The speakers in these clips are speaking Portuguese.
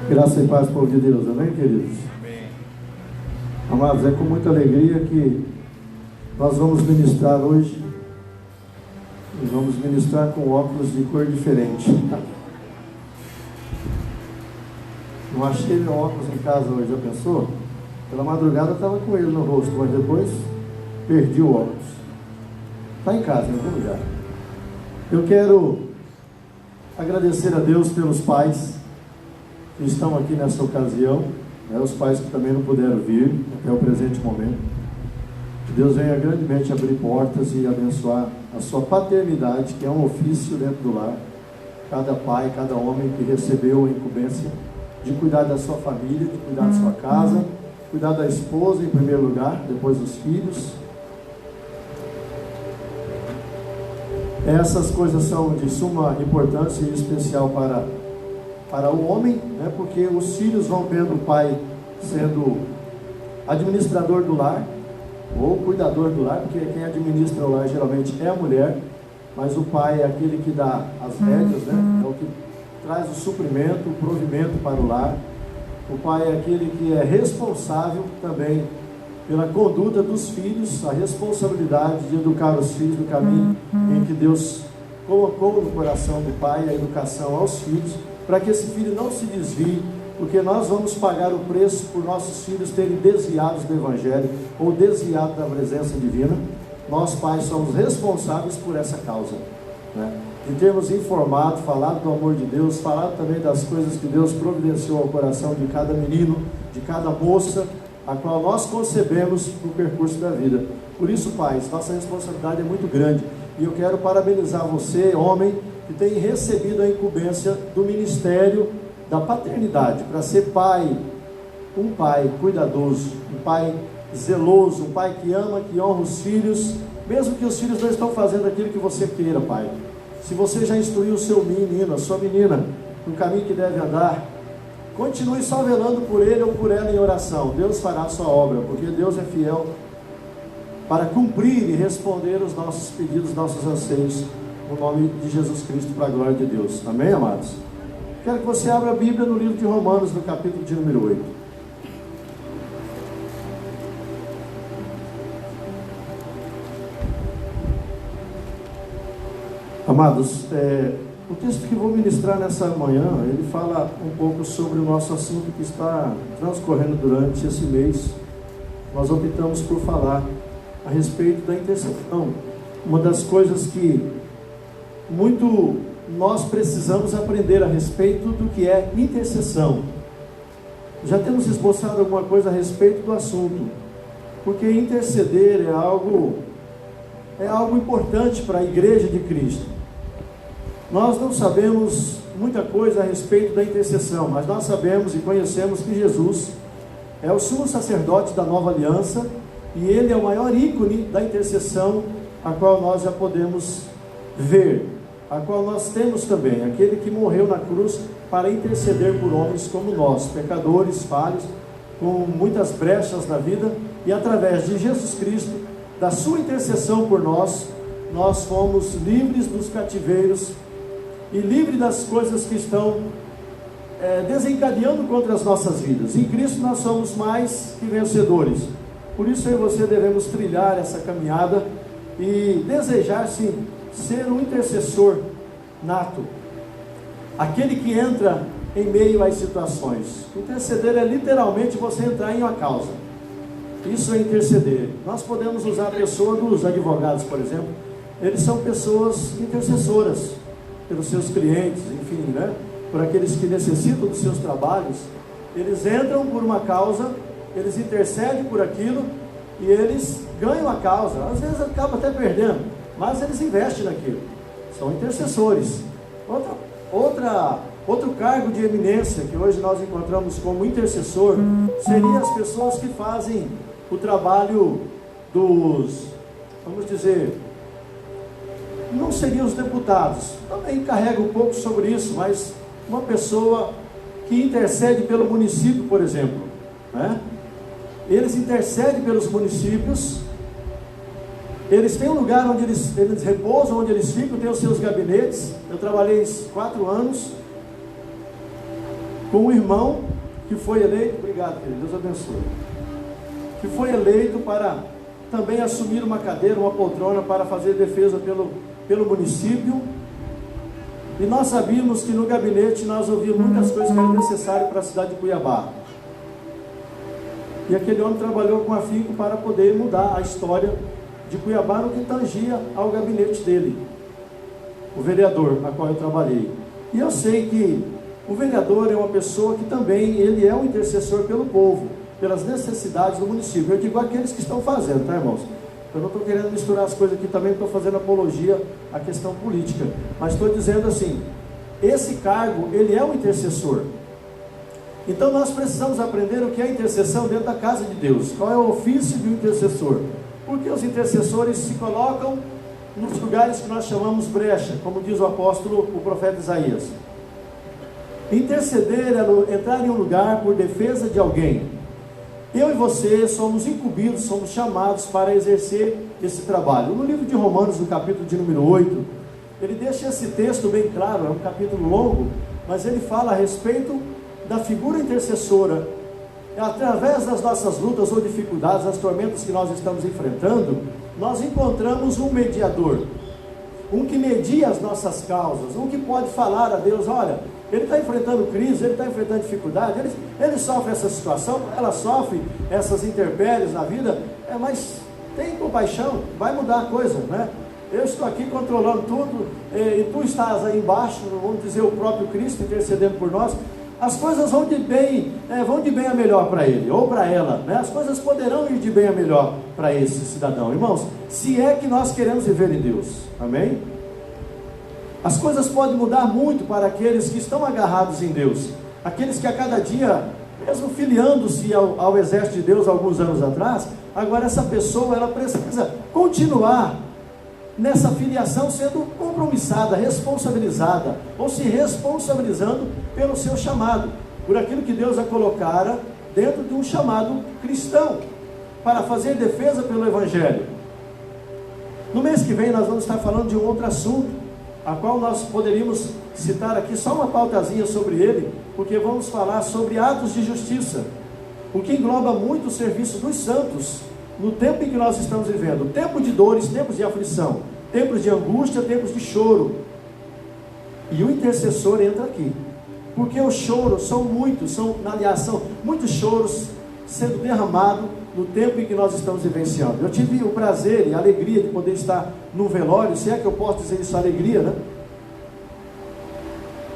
Graça e paz, povo de Deus, amém, queridos? Amém. Amados, é com muita alegria que nós vamos ministrar hoje, e vamos ministrar com óculos de cor diferente. Não achei meu óculos em casa hoje, já pensou? Pela madrugada eu estava com ele no rosto, mas depois perdi o óculos. Está em casa, em algum lugar. Eu quero agradecer a Deus pelos pais que estão aqui nessa ocasião, os pais que também não puderam vir até o presente momento. Que Deus venha grandemente abrir portas e abençoar a sua paternidade, que é um ofício dentro do lar. Cada pai, cada homem que recebeu a incumbência de cuidar da sua família, de cuidar da sua casa, cuidar da esposa em primeiro lugar, depois dos filhos. Essas coisas são de suma importância e especial para o homem, porque os filhos vão vendo o pai sendo administrador do lar, ou cuidador do lar, porque quem administra o lar geralmente é a mulher, mas o pai é aquele que dá as rédeas, é o que traz o suprimento, o provimento para o lar. O pai é aquele que é responsável também pela conduta dos filhos, a responsabilidade de educar os filhos no caminho em que Deus colocou no coração do pai, a educação aos filhos, para que esse filho não se desvie, porque nós vamos pagar o preço por nossos filhos terem desviados do Evangelho, ou desviado da presença divina. Nós pais somos responsáveis por essa causa, de termos informado, falado do amor de Deus, falado também das coisas que Deus providenciou ao coração de cada menino, de cada moça, a qual nós concebemos no percurso da vida. Por isso, pais, nossa responsabilidade é muito grande, e eu quero parabenizar você, homem, que tem recebido a incumbência do ministério da paternidade, para ser pai, um pai cuidadoso, um pai zeloso, um pai que ama, que honra os filhos, mesmo que os filhos não estão fazendo aquilo que você queira, pai. Se você já instruiu o seu menino, a sua menina, no caminho que deve andar, continue só velando por ele ou por ela em oração. Deus fará a sua obra, porque Deus é fiel para cumprir e responder os nossos pedidos, nossos anseios, no nome de Jesus Cristo, para a glória de Deus. Amém, amados? Quero que você abra a Bíblia no livro de Romanos, no capítulo de número 8. Amados, o texto que vou ministrar nessa manhã, ele fala um pouco sobre o nosso assunto que está transcorrendo durante esse mês. Nós optamos por falar a respeito da intercessão. Uma das coisas que muito nós precisamos aprender a respeito do que é intercessão. Já temos esboçado alguma coisa a respeito do assunto, porque interceder é algo importante para a igreja de Cristo. Nós não sabemos muita coisa a respeito da intercessão, mas nós sabemos e conhecemos que Jesus é o sumo sacerdote da nova aliança, e ele é o maior ícone da intercessão, a qual nós já podemos ver, a qual nós temos também, aquele que morreu na cruz para interceder por homens como nós, pecadores, falhos, com muitas brechas na vida, e através de Jesus Cristo, da sua intercessão por nós, nós fomos livres dos cativeiros e livres das coisas que estão desencadeando contra as nossas vidas. Em Cristo nós somos mais que vencedores. Por isso eu e você devemos trilhar essa caminhada e desejar sim ser um intercessor nato, aquele que entra em meio às situações. Interceder é literalmente você entrar em uma causa. Isso é interceder. Nós podemos usar a pessoa dos advogados, por exemplo. Eles são pessoas intercessoras pelos seus clientes, enfim, por aqueles que necessitam dos seus trabalhos. Eles entram por uma causa, eles intercedem por aquilo e eles ganham a causa. Às vezes acaba até perdendo, mas eles investem naquilo. São intercessores. Outro cargo de eminência que hoje nós encontramos como intercessor seria as pessoas que fazem o trabalho dos, vamos dizer, não seriam os deputados, também carrega um pouco sobre isso, mas uma pessoa que intercede pelo município, por exemplo, eles intercedem pelos municípios, eles têm um lugar onde eles repousam, onde eles ficam, têm os seus gabinetes. Eu trabalhei 4 anos com um irmão que foi eleito, obrigado querido, Deus abençoe, que foi eleito para também assumir uma cadeira, uma poltrona para fazer defesa pelo município. E nós sabíamos que no gabinete nós ouvíamos muitas coisas que eram necessárias para a cidade de Cuiabá. E aquele homem trabalhou com afinco para poder mudar a história de Cuiabá no que tangia ao gabinete dele, o vereador a qual eu trabalhei. E eu sei que o vereador é uma pessoa que também, ele é um intercessor pelo povo, pelas necessidades do município. Eu digo aqueles que estão fazendo, tá, irmãos? Eu não estou querendo misturar as coisas aqui também, estou fazendo apologia à questão política, mas estou dizendo assim, esse cargo, ele é um intercessor. Então nós precisamos aprender o que é intercessão dentro da casa de Deus. Qual é o ofício de um intercessor? Porque os intercessores se colocam nos lugares que nós chamamos brecha, como diz o apóstolo, o profeta Isaías. Interceder é entrar em um lugar por defesa de alguém. Eu e você somos incumbidos, somos chamados para exercer esse trabalho. No livro de Romanos, no capítulo de número 8, ele deixa esse texto bem claro, é um capítulo longo, mas ele fala a respeito da figura intercessora. Através das nossas lutas ou dificuldades, as tormentas que nós estamos enfrentando, nós encontramos um mediador, um que media as nossas causas, um que pode falar a Deus, olha, ele está enfrentando crise, ele está enfrentando dificuldade, ele sofre essa situação, ela sofre essas intempéries na vida, mas tem compaixão, vai mudar a coisa, né? Eu estou aqui controlando tudo, e tu estás aí embaixo, vamos dizer, o próprio Cristo intercedendo por nós. As coisas vão de bem a melhor para ele, ou para ela, né? As coisas poderão ir de bem a melhor para esse cidadão, irmãos, se é que nós queremos viver em Deus, amém? As coisas podem mudar muito para aqueles que estão agarrados em Deus, aqueles que a cada dia, mesmo filiando-se ao exército de Deus alguns anos atrás, agora essa pessoa, ela precisa continuar nessa filiação sendo compromissada, responsabilizada, ou se responsabilizando pelo seu chamado, por aquilo que Deus a colocara dentro de um chamado cristão, para fazer defesa pelo Evangelho. No mês que vem nós vamos estar falando de um outro assunto, a qual nós poderíamos citar aqui só uma pautazinha sobre ele, porque vamos falar sobre atos de justiça, o que engloba muito o serviço dos santos, no tempo em que nós estamos vivendo, tempo de dores, tempos de aflição, tempos de angústia, tempos de choro, e o intercessor entra aqui, porque os choros são muitos, muitos choros sendo derramados no tempo em que nós estamos vivenciando. Eu tive o prazer e a alegria de poder estar num velório, se é que eu posso dizer isso, alegria, né?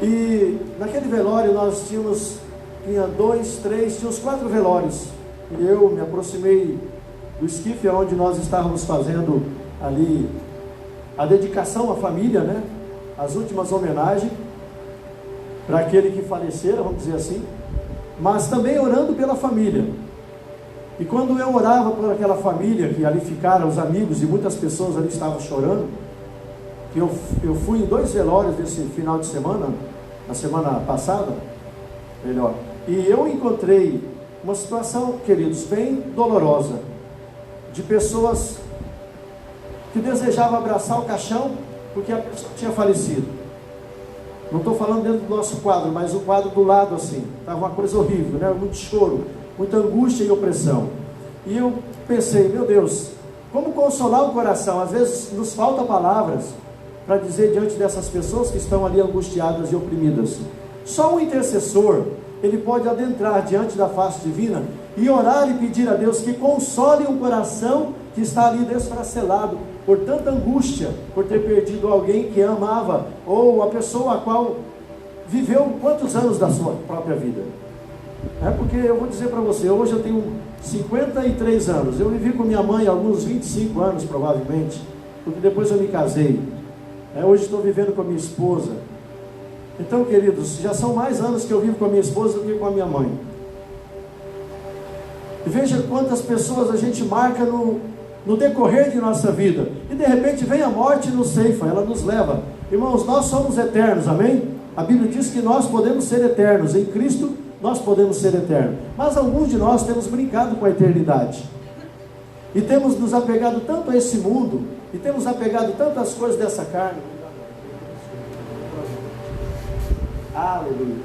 E naquele velório nós tinha uns 4 velórios, e eu me aproximei do esquife onde nós estávamos fazendo ali a dedicação à família, né? As últimas homenagens para aquele que falecera, vamos dizer assim, mas também orando pela família. E quando eu orava por aquela família que ali ficaram, os amigos e muitas pessoas ali estavam chorando, que eu fui em 2 velórios desse final de semana, na semana passada, melhor, e eu encontrei uma situação, queridos, bem dolorosa, de pessoas que desejavam abraçar o caixão porque a pessoa tinha falecido. Não estou falando dentro do nosso quadro, mas o quadro do lado assim, estava uma coisa horrível, né? Muito choro, muita angústia e opressão. E eu pensei, meu Deus, como consolar o coração? Às vezes nos faltam palavras para dizer diante dessas pessoas que estão ali angustiadas e oprimidas. Só um intercessor, ele pode adentrar diante da face divina e orar e pedir a Deus que console um coração que está ali desfacelado por tanta angústia, por ter perdido alguém que amava, ou a pessoa a qual viveu quantos anos da sua própria vida. Porque eu vou dizer para você, hoje eu tenho 53 anos, eu vivi com minha mãe alguns 25 anos provavelmente, porque depois eu me casei. Hoje estou vivendo com a minha esposa. Então, queridos, já são mais anos que eu vivo com a minha esposa do que com a minha mãe. E veja quantas pessoas a gente marca no decorrer de nossa vida, e de repente vem a morte e nos ceifa, ela nos leva. Irmãos, nós somos eternos, amém? A Bíblia diz que nós podemos ser eternos, em Cristo nós podemos ser eternos, mas alguns de nós temos brincado com a eternidade, e temos nos apegado tanto a esse mundo, e temos apegado tanto às coisas dessa carne, aleluia,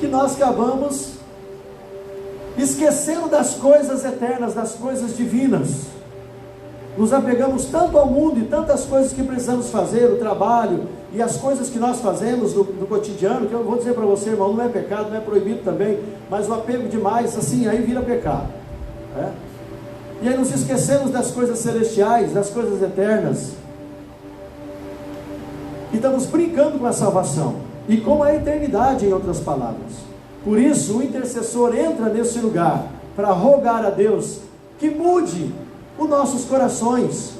que nós acabamos esquecendo das coisas eternas, das coisas divinas. Nos apegamos tanto ao mundo e tantas coisas que precisamos fazer, o trabalho e as coisas que nós fazemos no cotidiano, que eu vou dizer para você, irmão, não é pecado, não é proibido também, mas o apego demais, assim, aí vira pecado, né? E aí nos esquecemos das coisas celestiais, das coisas eternas, e estamos brincando com a salvação, e com a eternidade, em outras palavras. Por isso, o intercessor entra nesse lugar, para rogar a Deus, que mude os nossos corações.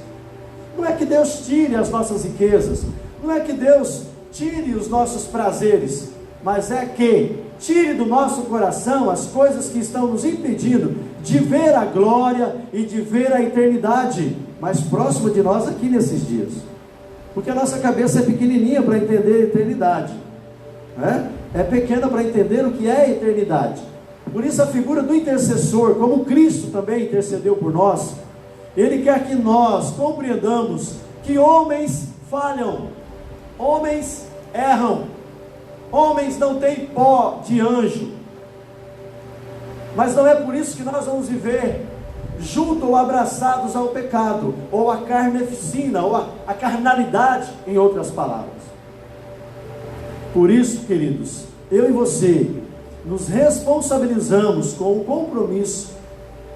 Não é que Deus tire as nossas riquezas, não é que Deus tire os nossos prazeres, mas é que tire do nosso coração as coisas que estão nos impedindo de ver a glória e de ver a eternidade mais próxima de nós aqui nesses dias, porque a nossa cabeça é pequenininha para entender a eternidade, né? É pequena para entender o que é a eternidade. Por isso a figura do intercessor, como Cristo também intercedeu por nós, Ele quer que nós compreendamos que homens falham, homens erram, homens não têm pó de anjo, mas não é por isso que nós vamos viver junto ou abraçados ao pecado, ou à carnificina, ou à carnalidade, em outras palavras. Por isso, queridos, eu e você nos responsabilizamos com o compromisso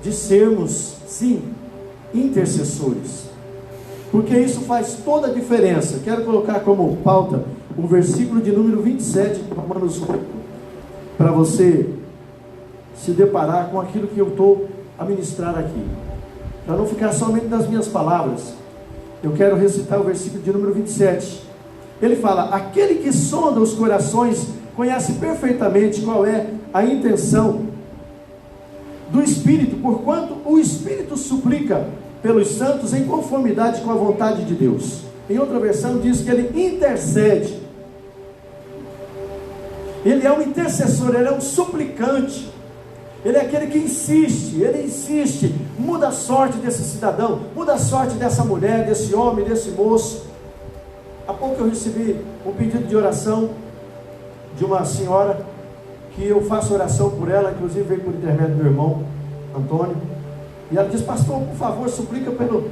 de sermos, sim, intercessores, porque isso faz toda a diferença. Quero colocar como pauta o versículo de número 27 de Romanos 8, para você se deparar com aquilo que eu estou a ministrar aqui, para não ficar somente nas minhas palavras. Eu quero recitar o versículo de número 27. Ele fala: aquele que sonda os corações conhece perfeitamente qual é a intenção do Espírito, porquanto o Espírito suplica pelos santos em conformidade com a vontade de Deus. Em outra versão diz que ele intercede. Ele é um intercessor, ele é um suplicante. Ele é aquele que insiste, ele insiste. Muda a sorte desse cidadão, muda a sorte dessa mulher, desse homem, desse moço. Há pouco eu recebi um pedido de oração de uma senhora, que eu faço oração por ela, inclusive veio por intermédio do meu irmão Antônio, e ela diz: pastor, por favor, suplica pelo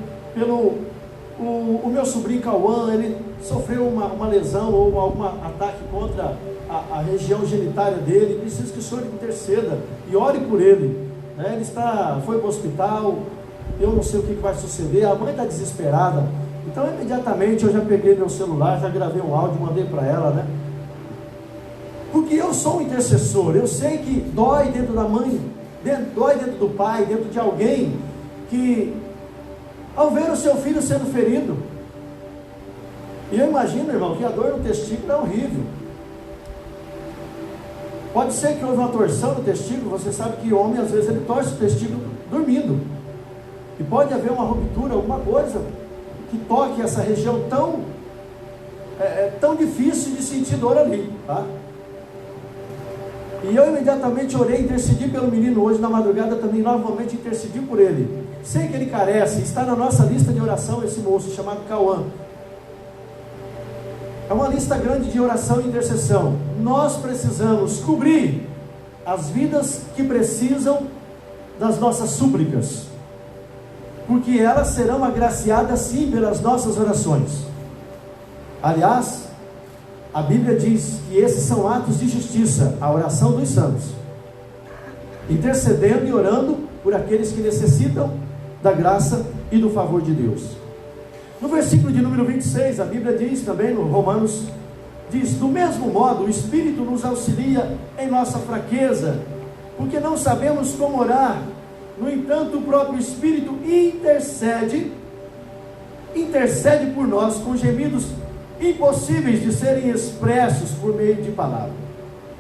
meu sobrinho Cauã. Ele sofreu uma lesão ou algum ataque contra a região genitária dele, preciso que o senhor interceda e ore por ele, né? Ele foi para o hospital, eu não sei o que vai suceder, a mãe está desesperada. Então imediatamente eu já peguei meu celular, já gravei um áudio, mandei para ela, né? Porque eu sou um intercessor, eu sei que dói dentro da mãe, dói dentro do pai, dentro de alguém que, ao ver o seu filho sendo ferido, e eu imagino, irmão, que a dor no testículo é horrível. Pode ser que houve uma torção no testículo. Você sabe que o homem às vezes ele torce o testículo dormindo, e pode haver uma ruptura, alguma coisa que toque essa região tão difícil de sentir dor ali, tá? E eu imediatamente orei, intercedi pelo menino. Hoje na madrugada também novamente intercedi por ele. Sei que ele carece, está na nossa lista de oração esse moço chamado Cauã. É uma lista grande de oração e intercessão. Nós precisamos cobrir as vidas que precisam das nossas súplicas, porque elas serão agraciadas sim pelas nossas orações. Aliás, a Bíblia diz que esses são atos de justiça, a oração dos santos, intercedendo e orando por aqueles que necessitam da graça e do favor de Deus. No versículo de número 26, a Bíblia diz também, no Romanos, diz: do mesmo modo o Espírito nos auxilia em nossa fraqueza, porque não sabemos como orar. No entanto, o próprio Espírito intercede por nós com gemidos impossíveis de serem expressos por meio de palavras.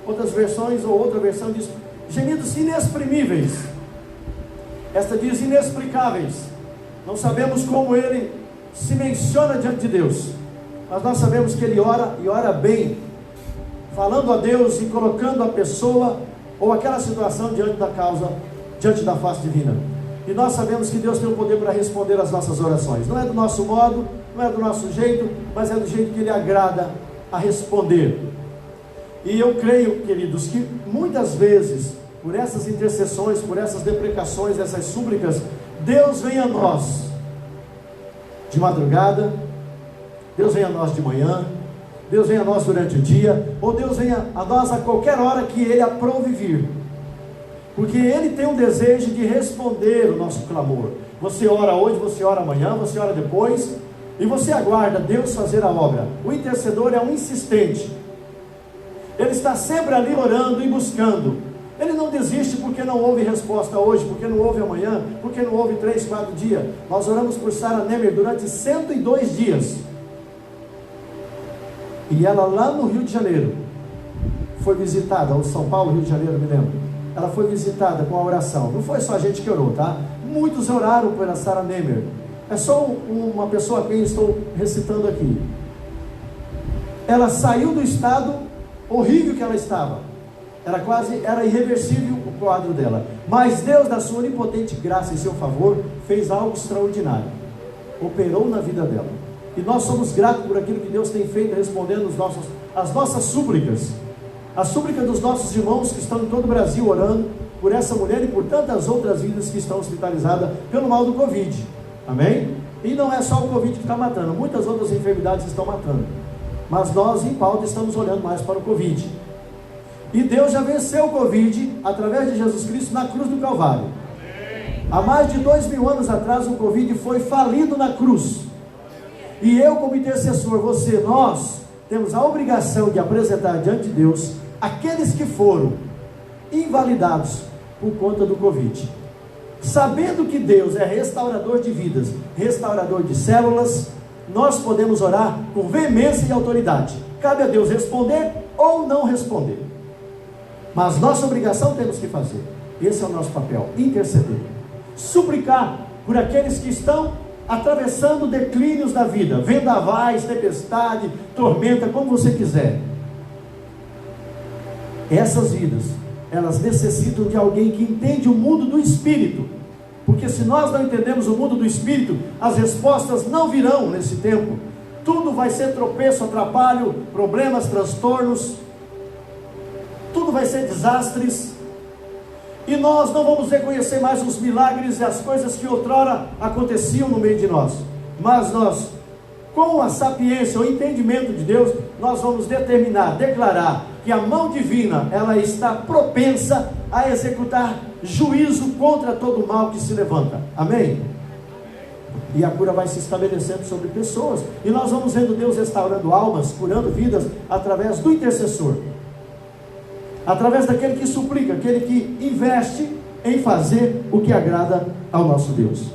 Outras versões, ou outra versão diz gemidos inexprimíveis. Esta diz inexplicáveis. Não sabemos como ele se menciona diante de Deus, mas nós sabemos que ele ora, e ora bem, falando a Deus e colocando a pessoa ou aquela situação diante da causa, diante da face divina. E nós sabemos que Deus tem o poder para responder às nossas orações. Não é do nosso modo, não é do nosso jeito, mas é do jeito que Ele agrada a responder. E eu creio, queridos, que muitas vezes, por essas intercessões, por essas deprecações, essas súplicas, Deus vem a nós de madrugada, Deus vem a nós de manhã, Deus vem a nós durante o dia, ou Deus vem a nós a qualquer hora que Ele aprove vir, porque Ele tem um desejo de responder o nosso clamor. Você ora hoje, você ora amanhã, você ora depois, e você aguarda Deus fazer a obra. O intercedor é um insistente, ele está sempre ali orando e buscando. Ele não desiste porque não houve resposta hoje, porque não houve amanhã, porque não houve 3, 4 dias. Nós oramos por Sarah Nemer durante 102 dias. E ela lá no Rio de Janeiro foi visitada, ou São Paulo, Rio de Janeiro, me lembro. Ela foi visitada com a oração. Não foi só a gente que orou, tá? Muitos oraram pela Sarah Nemer. É só uma pessoa a quem estou recitando aqui. Ela saiu do estado horrível que ela estava. Era irreversível o quadro dela. Mas Deus, da sua onipotente graça e seu favor, fez algo extraordinário. Operou na vida dela. E nós somos gratos por aquilo que Deus tem feito, respondendo as nossas súplicas. A súplica dos nossos irmãos que estão em todo o Brasil orando por essa mulher e por tantas outras vidas que estão hospitalizadas pelo mal do Covid. Amém? E não é só o Covid que está matando, muitas outras enfermidades estão matando. Mas nós em pauta estamos olhando mais para o Covid. E Deus já venceu o Covid através de Jesus Cristo na cruz do Calvário. Há mais de 2000 anos atrás o Covid foi falido na cruz. E eu, como intercessor, nós temos a obrigação de apresentar diante de Deus aqueles que foram invalidados por conta do Covid. Sabendo que Deus é restaurador de vidas, restaurador de células, nós podemos orar com veemência e autoridade. Cabe a Deus responder ou não responder. Mas nossa obrigação temos que fazer. Esse é o nosso papel, interceder. Suplicar por aqueles que estão atravessando declínios da vida, vendavais, tempestade, tormenta, como você quiser. Essas vidas, elas necessitam de alguém que entende o mundo do Espírito, porque se nós não entendemos o mundo do Espírito, as respostas não virão nesse tempo. Tudo vai ser tropeço, atrapalho, problemas, transtornos, tudo vai ser desastres. E nós não vamos reconhecer mais os milagres e as coisas que outrora aconteciam no meio de nós. Mas nós, com a sapiência, o entendimento de Deus, nós vamos determinar, declarar que a mão divina, ela está propensa a executar juízo contra todo o mal que se levanta. Amém? E a cura vai se estabelecendo sobre pessoas. E nós vamos vendo Deus restaurando almas, curando vidas, através do intercessor. Através daquele que suplica, aquele que investe em fazer o que agrada ao nosso Deus.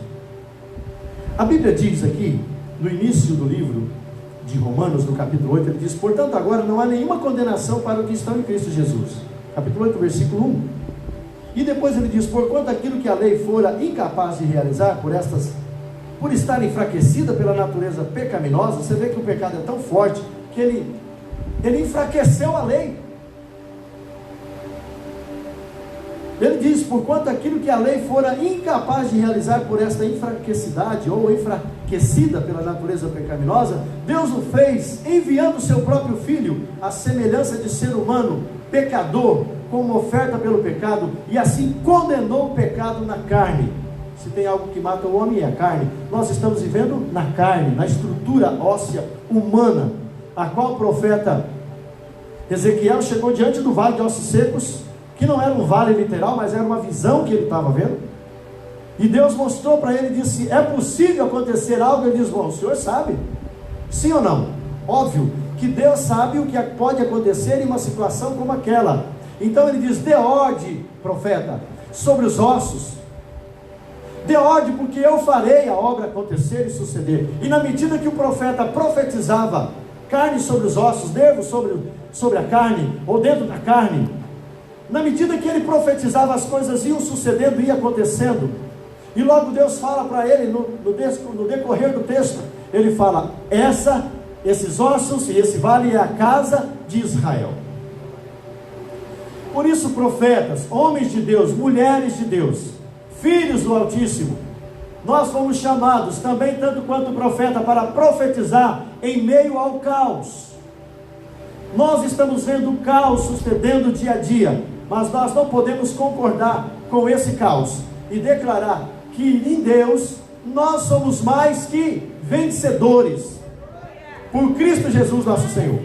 A Bíblia diz aqui, no início do livro de Romanos, no capítulo 8, ele diz: portanto agora não há nenhuma condenação para os que estão em Cristo Jesus. Capítulo 8, versículo 1. E depois ele diz: porquanto aquilo que a lei fora incapaz de realizar, por estar enfraquecida pela natureza pecaminosa. Você vê que o pecado é tão forte que ele enfraqueceu a lei. Ele diz: porquanto aquilo que a lei fora incapaz de realizar por esta enfraquecidade, ou enfraquecida pela natureza pecaminosa, Deus o fez enviando o seu próprio Filho, à semelhança de ser humano, pecador, como oferta pelo pecado, e assim condenou o pecado na carne. Se tem algo que mata o homem, é a carne. Nós estamos vivendo na carne, na estrutura óssea humana, a qual o profeta Ezequiel chegou diante do vale de ossos secos, que não era um vale literal, mas era uma visão que ele estava vendo. E Deus mostrou para ele e disse: é possível acontecer algo? Ele diz: bom, o senhor sabe? Sim ou não? Óbvio que Deus sabe o que pode acontecer em uma situação como aquela. Então ele diz: dê ordem, profeta, sobre os ossos. Dê ordem, porque eu farei a obra acontecer e suceder. E na medida que o profeta profetizava, carne sobre os ossos, nervos sobre a carne, ou dentro da carne, na medida que ele profetizava, as coisas iam sucedendo, ia acontecendo. E logo Deus fala para ele, no decorrer do texto, ele fala: esses ossos e esse vale é a casa de Israel. Por isso, profetas, homens de Deus, mulheres de Deus, filhos do Altíssimo, nós fomos chamados também, tanto quanto o profeta, para profetizar em meio ao caos. Nós estamos vendo o caos sucedendo dia a dia, mas nós não podemos concordar com esse caos e declarar que em Deus nós somos mais que vencedores, por Cristo Jesus nosso Senhor.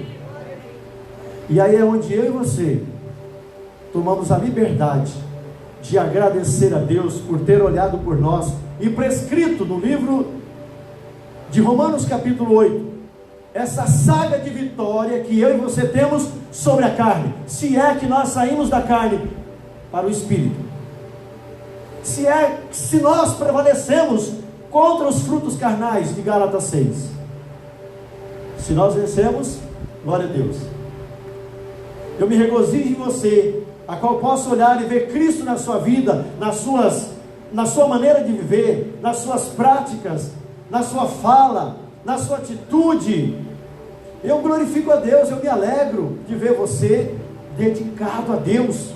E aí é onde eu e você tomamos a liberdade de agradecer a Deus por ter olhado por nós e prescrito no livro de Romanos capítulo 8, essa saga de vitória que eu e você temos sobre a carne, se é que nós saímos da carne para o Espírito, se nós prevalecemos contra os frutos carnais de Gálatas 6, se nós vencemos, glória a Deus. Eu me regozijo em você, a qual posso olhar e ver Cristo na sua vida, na sua maneira de viver, nas suas práticas, na sua fala, na sua atitude. Eu glorifico a Deus, eu me alegro de ver você dedicado a Deus,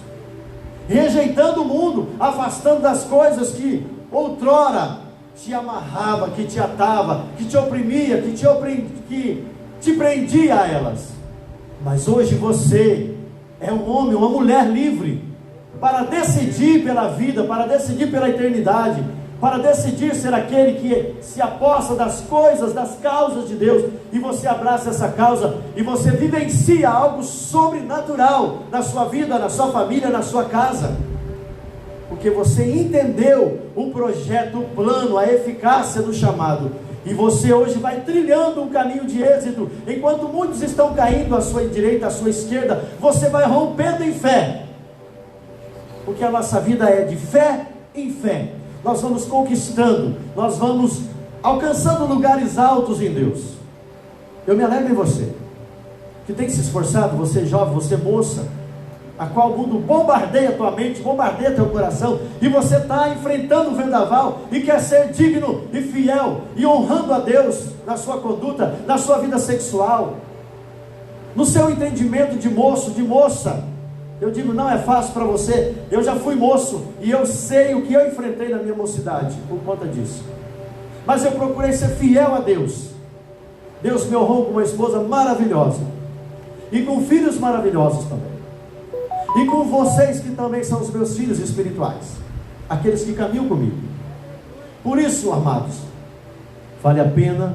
rejeitando o mundo, afastando das coisas que outrora te amarrava, que te atava, que te oprimia, que te prendia a elas. Mas hoje você é um homem, uma mulher livre, para decidir pela vida, para decidir pela eternidade, para decidir ser aquele que se aposta das coisas, das causas de Deus, e você abraça essa causa, e você vivencia algo sobrenatural na sua vida, na sua família, na sua casa, porque você entendeu o projeto, o plano, a eficácia do chamado, e você hoje vai trilhando um caminho de êxito. Enquanto muitos estão caindo à sua direita, à sua esquerda, você vai rompendo em fé, porque a nossa vida é de fé em fé. Nós vamos conquistando, nós vamos alcançando lugares altos em Deus. Eu me alegro em você, que tem se esforçado, você jovem, você moça, a qual o mundo bombardeia a tua mente, bombardeia teu coração, e você está enfrentando o vendaval, e quer ser digno e fiel, e honrando a Deus na sua conduta, na sua vida sexual, no seu entendimento de moço, de moça. Eu digo, não é fácil para você. Eu já fui moço, e eu sei o que eu enfrentei na minha mocidade, por conta disso. Mas eu procurei ser fiel a Deus. Deus me honrou com uma esposa maravilhosa, e com filhos maravilhosos também, e com vocês que também são os meus filhos espirituais, aqueles que caminham comigo. Por isso, amados, vale a pena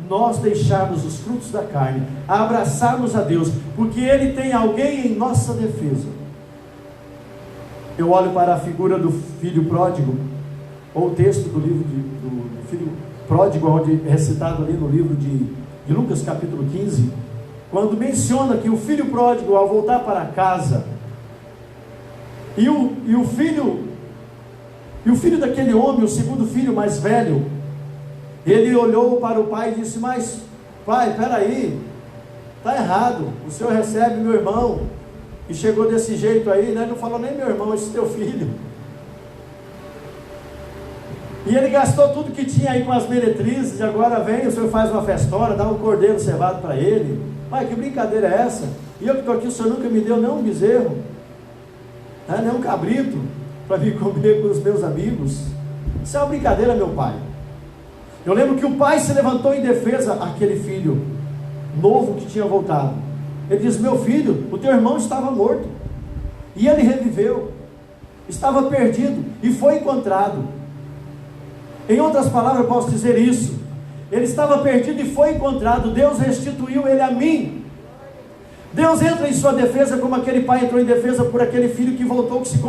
nós deixarmos os frutos da carne, abraçarmos a Deus, porque Ele tem alguém em nossa defesa. Eu olho para a figura do filho pródigo, ou o texto do livro do filho pródigo, onde é recitado ali no livro de Lucas capítulo 15, quando menciona que o filho pródigo, ao voltar para casa, e o filho daquele homem, o segundo filho mais velho, ele olhou para o pai e disse: mas pai, peraí, está errado, o senhor recebe meu irmão, e chegou desse jeito aí, né? Não falou nem meu irmão, esse teu filho. E ele gastou tudo que tinha aí com as meretrizes, e agora vem, o senhor faz uma festona, dá um cordeiro cevado para ele. Pai, que brincadeira é essa? E eu que estou aqui, o senhor nunca me deu nem um bezerro, nem um cabrito, para vir comer com os meus amigos. Isso é uma brincadeira, meu pai. Eu lembro que o pai se levantou em defesa àquele filho novo que tinha voltado. Ele diz: meu filho, o teu irmão estava morto, e ele reviveu, estava perdido, e foi encontrado. Em outras palavras, eu posso dizer isso: ele estava perdido e foi encontrado. Deus restituiu ele a mim. Deus entra em sua defesa, como aquele pai entrou em defesa por aquele filho que voltou, que se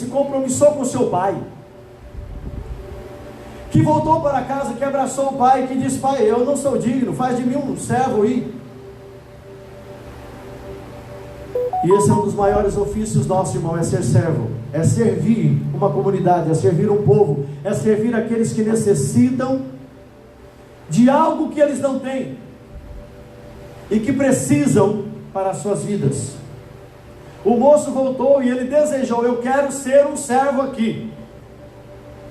compromissou com seu pai, que voltou para casa, que abraçou o pai, que disse: pai, eu não sou digno, faz de mim um servo aí. E esse é um dos maiores ofícios nossos, irmão, é ser servo, é servir uma comunidade, é servir um povo, é servir aqueles que necessitam de algo que eles não têm e que precisam para as suas vidas. O moço voltou e ele desejou: eu quero ser um servo aqui,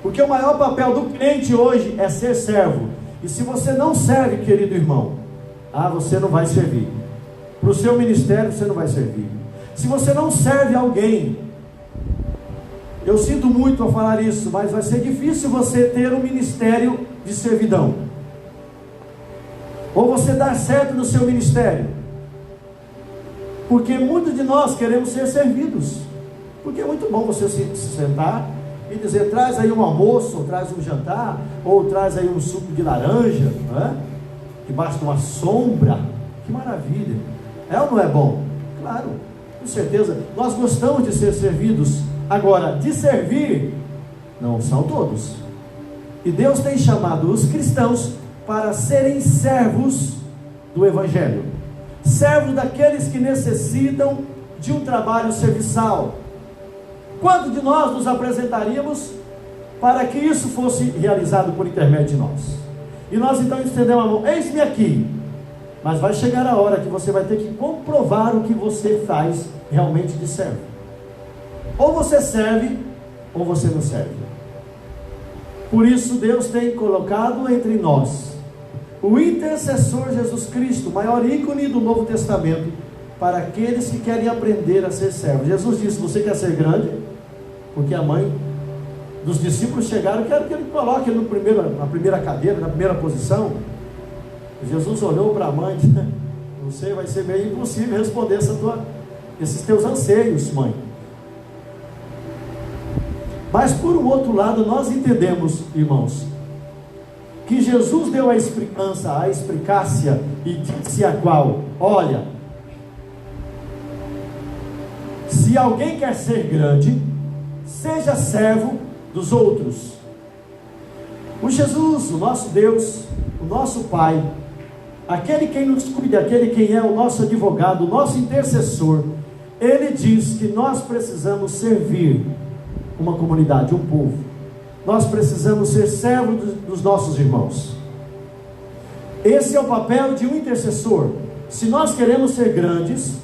porque o maior papel do crente hoje é ser servo. E se você não serve, querido irmão, você não vai servir. Para o seu ministério você não vai servir. Se você não serve alguém, eu sinto muito a falar isso, mas vai ser difícil você ter um ministério de servidão, ou você dar certo no seu ministério. Porque muitos de nós queremos ser servidos. Porque é muito bom você se sentar e dizer: traz aí um almoço, ou traz um jantar, ou traz aí um suco de laranja, não é? Debaixo de uma sombra. Que maravilha! É ou não é bom? Claro, com certeza. Nós gostamos de ser servidos. Agora, de servir, não são todos. E Deus tem chamado os cristãos para serem servos do Evangelho. Servos daqueles que necessitam de um trabalho serviçal. Quanto de nós nos apresentaríamos para que isso fosse realizado por intermédio de nós? E nós então estendemos a mão: eis-me aqui. Mas vai chegar a hora que você vai ter que comprovar o que você faz realmente de servo. Ou você serve, ou você não serve. Por isso Deus tem colocado entre nós o intercessor Jesus Cristo, o maior ícone do Novo Testamento, para aqueles que querem aprender a ser servos. Jesus disse: você quer ser grande? Porque a mãe dos discípulos chegaram: quero que ele coloque ele na primeira cadeira, na primeira posição. Jesus olhou para a mãe e disse: não sei, vai ser meio impossível responder esses teus anseios, mãe. Mas por um outro lado, nós entendemos, irmãos, que Jesus deu a explicácia e disse a qual: olha, se alguém quer ser grande, seja servo dos outros. O Jesus, o nosso Deus, o nosso Pai, aquele quem nos cuida, aquele quem é o nosso advogado, o nosso intercessor, ele diz que nós precisamos servir uma comunidade, um povo. Nós precisamos ser servos dos nossos irmãos. Esse é o papel de um intercessor. Se nós queremos ser grandes,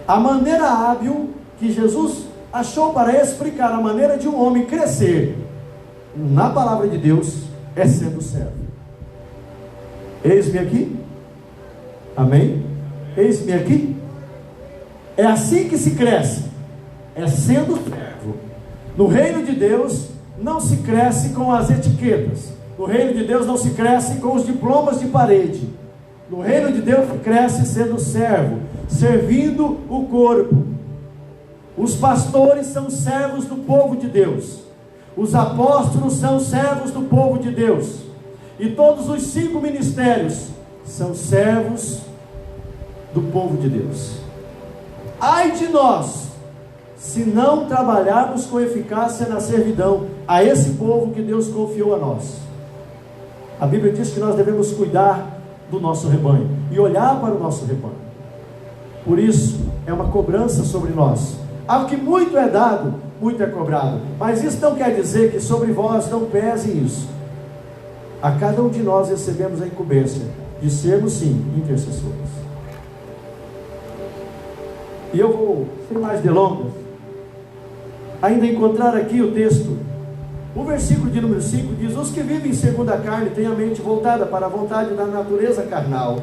a maneira hábil que Jesus achou para explicar a maneira de um homem crescer na palavra de Deus é sendo servo. Eis-me aqui. Amém? Eis-me aqui. É assim que se cresce, é sendo servo. No reino de Deus não se cresce com as etiquetas. No reino de Deus não se cresce com os diplomas de parede. No reino de Deus se cresce sendo servo, servindo o corpo. Os pastores são servos do povo de Deus. Os apóstolos são servos do povo de Deus. E todos os 5 ministérios são servos do povo de Deus. Ai de nós, se não trabalharmos com eficácia na servidão a esse povo que Deus confiou a nós. A Bíblia diz que nós devemos cuidar do nosso rebanho e olhar para o nosso rebanho. Por isso, é uma cobrança sobre nós. Ao que muito é dado, muito é cobrado. Mas isso não quer dizer que sobre vós não pese isso. A cada um de nós recebemos a incumbência de sermos, sim, intercessores. E eu vou, sem mais delongas, ainda encontrar aqui o texto. O versículo de número 5 diz: os que vivem segundo a carne têm a mente voltada para a vontade da natureza carnal.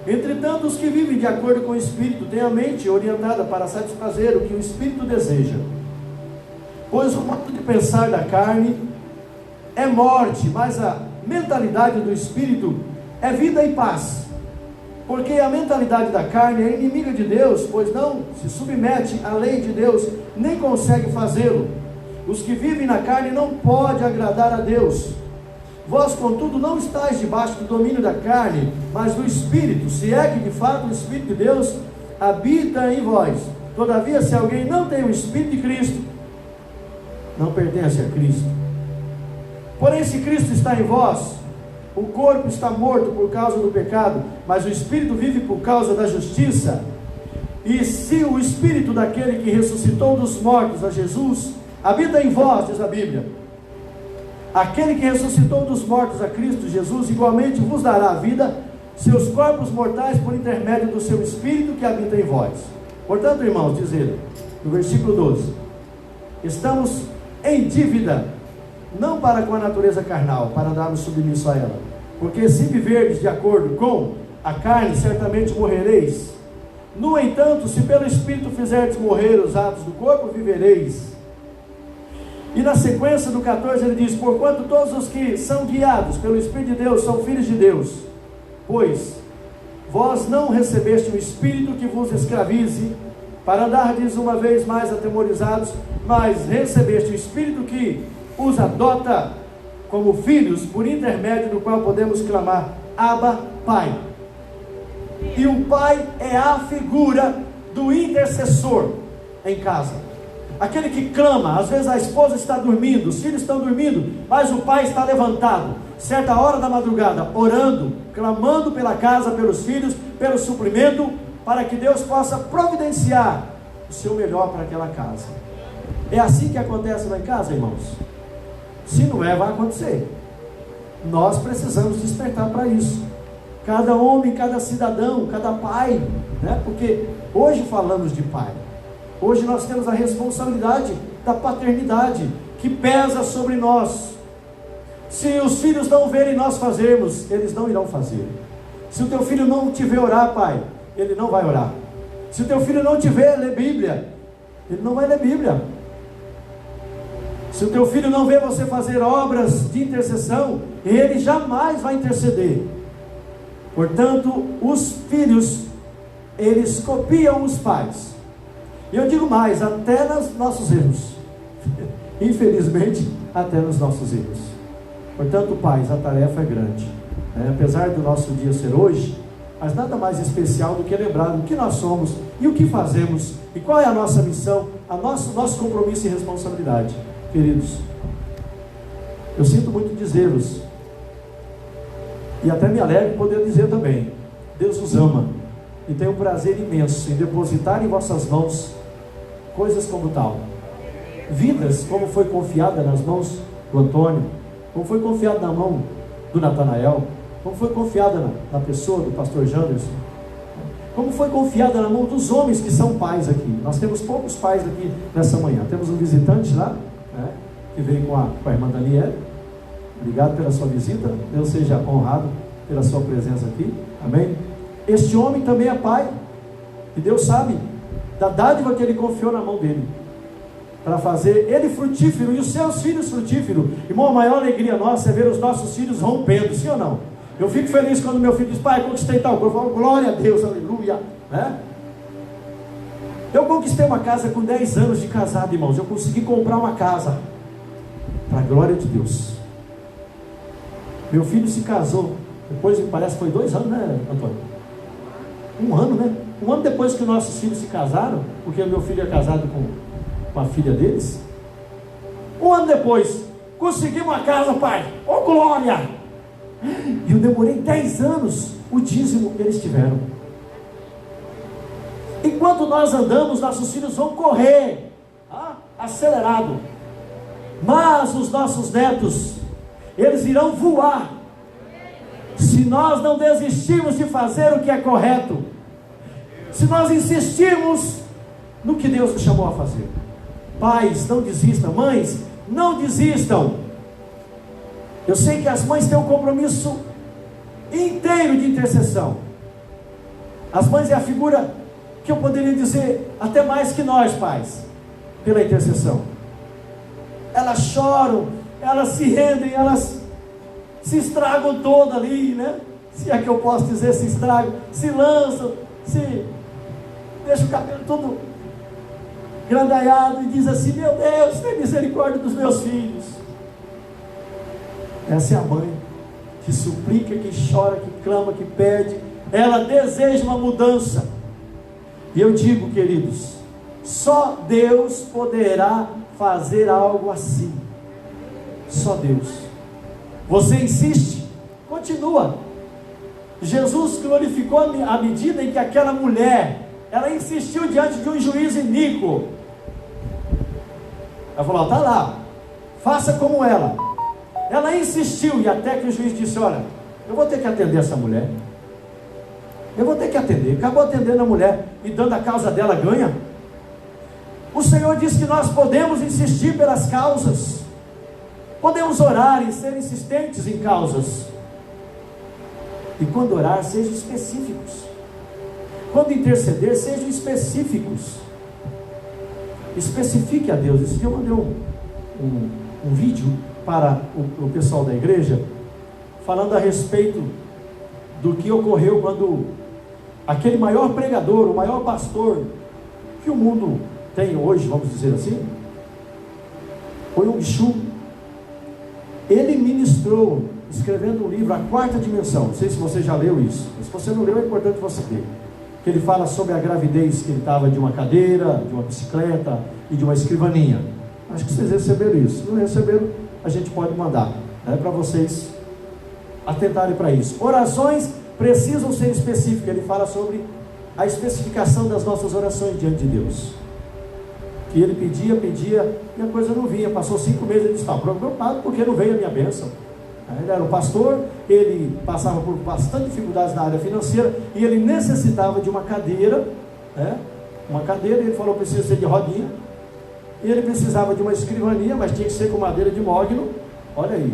Entretanto, os que vivem de acordo com o Espírito têm a mente orientada para satisfazer o que o Espírito deseja. Pois o modo de pensar da carne é morte, mas a mentalidade do Espírito é vida e paz. Porque a mentalidade da carne é inimiga de Deus, pois não se submete à lei de Deus, nem consegue fazê-lo. Os que vivem na carne não podem agradar a Deus. Vós, contudo, não estáis debaixo do domínio da carne, mas do Espírito, se é que de fato o Espírito de Deus habita em vós. Todavia, se alguém não tem o Espírito de Cristo, não pertence a Cristo. Porém, se Cristo está em vós, o corpo está morto por causa do pecado, mas o Espírito vive por causa da justiça. E se o Espírito daquele que ressuscitou dos mortos, a Jesus, habita em vós, diz a Bíblia, aquele que ressuscitou dos mortos a Cristo Jesus, igualmente vos dará a vida, seus corpos mortais, por intermédio do seu Espírito que habita em vós. Portanto, irmãos, diz ele, no versículo 12, estamos em dívida, não para com a natureza carnal, para darmos submissão a ela, porque se viverdes de acordo com a carne, certamente morrereis. No entanto, se pelo Espírito fizerdes morrer os atos do corpo, vivereis. E na sequência do 14 ele diz: porquanto todos os que são guiados pelo Espírito de Deus são filhos de Deus. Pois vós não recebeste um espírito que vos escravize, para andardes uma vez mais atemorizados, mas recebeste o espírito que os adota como filhos, por intermédio do qual podemos clamar, Abba, Pai. E o pai é a figura do intercessor em casa, aquele que clama. Às vezes a esposa está dormindo, os filhos estão dormindo, mas o pai está levantado, certa hora da madrugada, orando, clamando pela casa, pelos filhos, pelo suprimento, para que Deus possa providenciar o seu melhor para aquela casa. É assim que acontece lá em casa, irmãos? Se não é, vai acontecer. Nós precisamos despertar para isso. Cada homem, cada cidadão, cada pai, né? Porque hoje falamos de pai. Hoje nós temos a responsabilidade da paternidade, que pesa sobre nós. Se os filhos não verem nós fazermos, eles não irão fazer. Se o teu filho não te ver orar, pai, ele não vai orar. Se o teu filho não te ver ler Bíblia, ele não vai ler Bíblia. Se o teu filho não vê você fazer obras de intercessão, ele jamais vai interceder. Portanto, os filhos, eles copiam os pais. E eu digo mais, até nos nossos erros. Infelizmente, até nos nossos erros. Portanto, pais, a tarefa é grande, né? Apesar do nosso dia ser hoje, mas nada mais especial do que lembrar do que nós somos e o que fazemos e qual é a nossa missão, nosso compromisso e responsabilidade. Queridos, eu sinto muito dizê-los, e até me alegro poder dizer também: Deus os ama e tem um prazer imenso em depositar em vossas mãos coisas como tal, vidas como foi confiada nas mãos do Antônio, como foi confiada na mão do Natanael, como foi confiada na pessoa do pastor Janderson, como foi confiada na mão dos homens que são pais aqui. Nós temos poucos pais aqui nessa manhã. Temos um visitante lá, né, que veio com a irmã Daniela. Obrigado pela sua visita, Deus seja honrado pela sua presença aqui, amém? Este homem também é pai, e Deus sabe da dádiva que Ele confiou na mão dele, para fazer ele frutífero e os seus filhos frutíferos. Irmão, a maior alegria nossa é ver os nossos filhos rompendo, sim ou não? Eu fico feliz quando meu filho diz: pai, conquistei tal coisa. Eu falo: glória a Deus, aleluia, né? Eu conquistei uma casa com 10 anos de casado, irmãos. Eu consegui comprar uma casa, para a glória de Deus. Meu filho se casou, depois me parece que foi 2 anos, né, Antônio? 1 ano, né? 1 ano depois que nossos filhos se casaram, porque o meu filho é casado com a filha deles. 1 ano depois, consegui uma casa, pai, oh glória! E eu demorei 10 anos, o dízimo eles tiveram. Enquanto nós andamos, nossos filhos vão correr, acelerado. Mas os nossos netos, eles irão voar, se nós não desistirmos de fazer o que é correto, se nós insistirmos no que Deus nos chamou a fazer. Pais, não desistam. Mães, não desistam. Eu sei que as mães têm um compromisso inteiro de intercessão. As mães é a figura que eu poderia dizer até mais que nós pais, pela intercessão. Elas choram, elas se rendem, elas se estragam toda ali, né? Se é que eu posso dizer, se estragam, se lançam, se deixa o cabelo todo grandalhado e diz assim: meu Deus, tem misericórdia dos meus filhos. Essa é a mãe que suplica, que chora, que clama, que pede. Ela deseja uma mudança. E eu digo, queridos, só Deus poderá fazer algo assim. Só Deus. Você insiste, continua. Jesus glorificou à medida em que aquela mulher, ela insistiu diante de um juiz iníquo. Ela falou: está lá, faça como ela. Ela insistiu, e até que o juiz disse: olha, eu vou ter que atender essa mulher. Eu vou ter que atender. Acabou atendendo a mulher e dando a causa dela ganha. O Senhor diz que nós podemos insistir pelas causas, podemos orar e ser insistentes em causas. E quando orar, sejam específicos. Quando interceder, sejam específicos. Especifique a Deus. Esse dia eu mandei um vídeo para o pessoal da igreja, falando a respeito do que ocorreu quando aquele maior pregador, o maior pastor que o mundo tem hoje, vamos dizer assim, foi um Chu. Ele ministrou, escrevendo um livro, A Quarta Dimensão. Não sei se você já leu isso, mas se você não leu, é importante você ler. Que ele fala sobre a gravidez, que ele estava de uma cadeira, de uma bicicleta e de uma escrivaninha. Acho que vocês receberam isso. Se não receberam, a gente pode mandar, para vocês atentarem para isso. Orações precisam ser específicas. Ele fala sobre a especificação das nossas orações diante de Deus. Que ele pedia e a coisa não vinha. Passou 5 meses, ele estava preocupado porque não veio a minha bênção. Ele era um pastor, ele passava por bastante dificuldades na área financeira e ele necessitava de uma cadeira, uma cadeira. Ele falou: precisa ser de rodinha. E ele precisava de uma escrivaninha, mas tinha que ser com madeira de mogno, olha aí.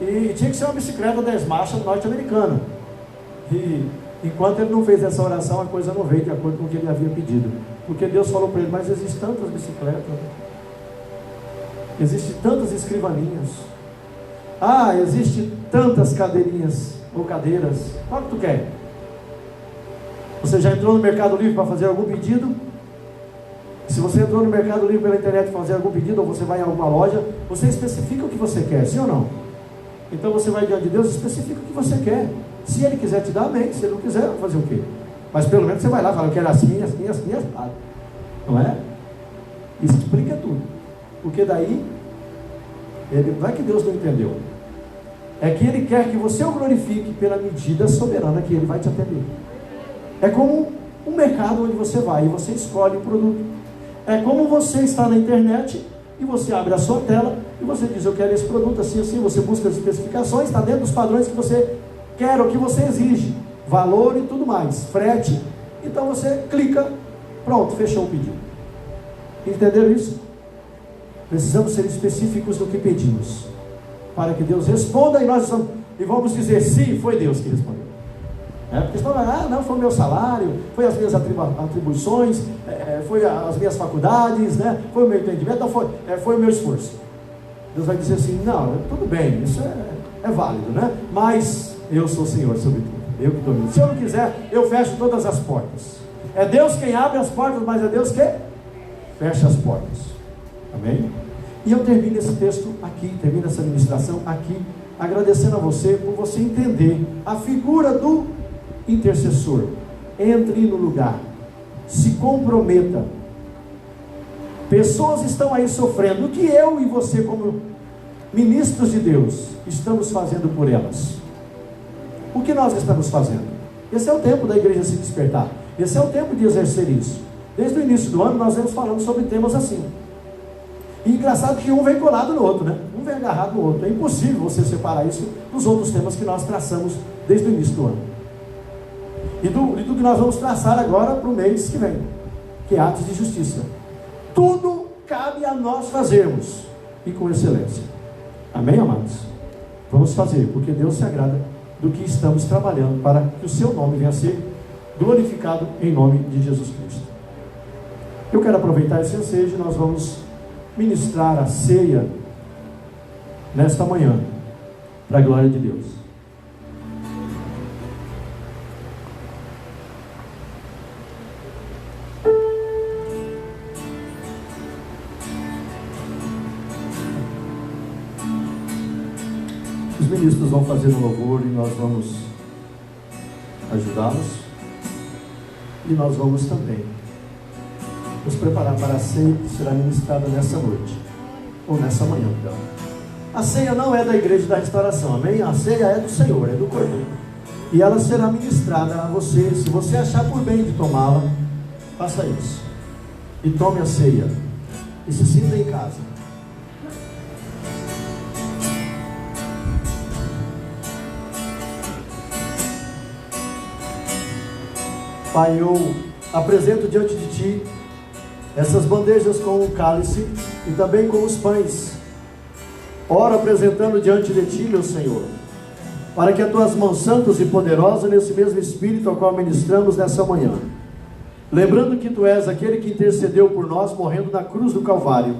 E tinha que ser uma bicicleta 10 marchas norte-americana. E enquanto ele não fez essa oração, a coisa não veio de acordo com o que ele havia pedido. Porque Deus falou para ele: mas existem tantas bicicletas, existem tantas escrivaninhas, existem tantas cadeirinhas ou cadeiras, qual que tu quer? Você já entrou no Mercado Livre para fazer algum pedido? Se você entrou no Mercado Livre pela internet para fazer algum pedido, ou você vai em alguma loja, você especifica o que você quer, sim ou não? Então você vai diante de Deus e especifica o que você quer. Se Ele quiser te dar, amém. Se Ele não quiser, vai fazer o quê? Mas pelo menos você vai lá e fala: eu quero assim, assim, assim, assim. Não é? Isso explica tudo. Porque daí, não é que Deus não entendeu. É que Ele quer que você o glorifique pela medida soberana que Ele vai te atender. É como um mercado onde você vai e você escolhe o produto. É como você está na internet e você abre a sua tela e você diz: eu quero esse produto assim, assim. Você busca as especificações, está dentro dos padrões que você quer, o que você exige, valor e tudo mais, frete. Então você clica, pronto, fechou o pedido. Entenderam isso? Precisamos ser específicos no que pedimos, para que Deus responda e vamos dizer: sim, foi Deus que respondeu. Porque senão, não, foi o meu salário, foi as minhas atribuições, foi as minhas faculdades, foi o meu entendimento, não foi o meu esforço. Deus vai dizer assim: não, tudo bem, isso é válido, mas eu sou o Senhor sobre tudo, eu que domino. Se eu não quiser, eu fecho todas as portas. É Deus quem abre as portas, mas é Deus que fecha as portas. Amém? E eu termino esse texto aqui, termino essa ministração aqui, agradecendo a você por você entender a figura do intercessor. Entre no lugar, se comprometa. Pessoas estão aí sofrendo. O que eu e você, como ministros de Deus, estamos fazendo por elas? O que nós estamos fazendo? Esse é o tempo da igreja se despertar. Esse é o tempo de exercer isso. Desde o início do ano nós vemos falando sobre temas assim. E engraçado que um vem colado no outro, Um vem agarrado no outro. É impossível você separar isso dos outros temas que nós traçamos desde o início do ano. E do que nós vamos traçar agora para o mês que vem, que é atos de justiça. Tudo cabe a nós fazermos, e com excelência. Amém, amados? Vamos fazer, porque Deus se agrada do que estamos trabalhando, para que o seu nome venha a ser glorificado em nome de Jesus Cristo. Eu quero aproveitar esse ensejo e nós vamos ministrar a ceia nesta manhã, para a glória de Deus. Os ministros vão fazer um louvor e nós vamos ajudá-los, e nós vamos também nos preparar para a ceia que será ministrada nessa noite, ou nessa manhã. Então, a ceia não é da igreja da restauração, amém? A ceia é do Senhor, é do Cordeiro, e ela será ministrada a você. Se você achar por bem de tomá-la, faça isso, e tome a ceia, e se sinta em casa. Pai, eu apresento diante de Ti essas bandejas com o cálice e também com os pães. Oro apresentando diante de Ti, meu Senhor, para que as Tuas mãos santas e poderosas, nesse mesmo Espírito ao qual ministramos nessa manhã, lembrando que Tu és aquele que intercedeu por nós, morrendo na cruz do Calvário,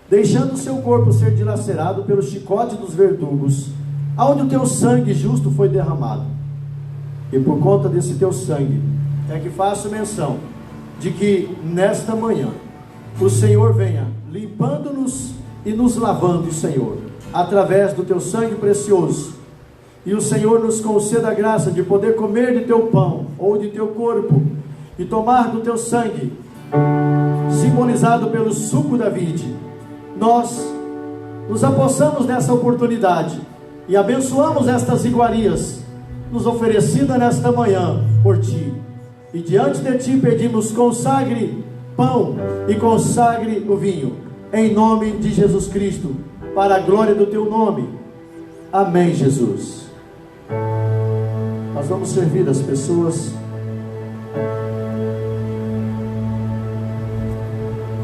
deixando o Seu corpo ser dilacerado pelo chicote dos verdugos, aonde o Teu sangue justo foi derramado. E por conta desse Teu sangue, é que faço menção de que nesta manhã o Senhor venha limpando-nos e nos lavando, Senhor, através do teu sangue precioso. E o Senhor nos conceda a graça de poder comer de teu pão ou de teu corpo e tomar do teu sangue, simbolizado pelo suco da vide. Nós nos apossamos dessa oportunidade e abençoamos estas iguarias nos oferecidas nesta manhã por ti. E diante de ti pedimos: consagre pão e consagre o vinho, em nome de Jesus Cristo, para a glória do teu nome. Amém, Jesus. Nós vamos servir as pessoas.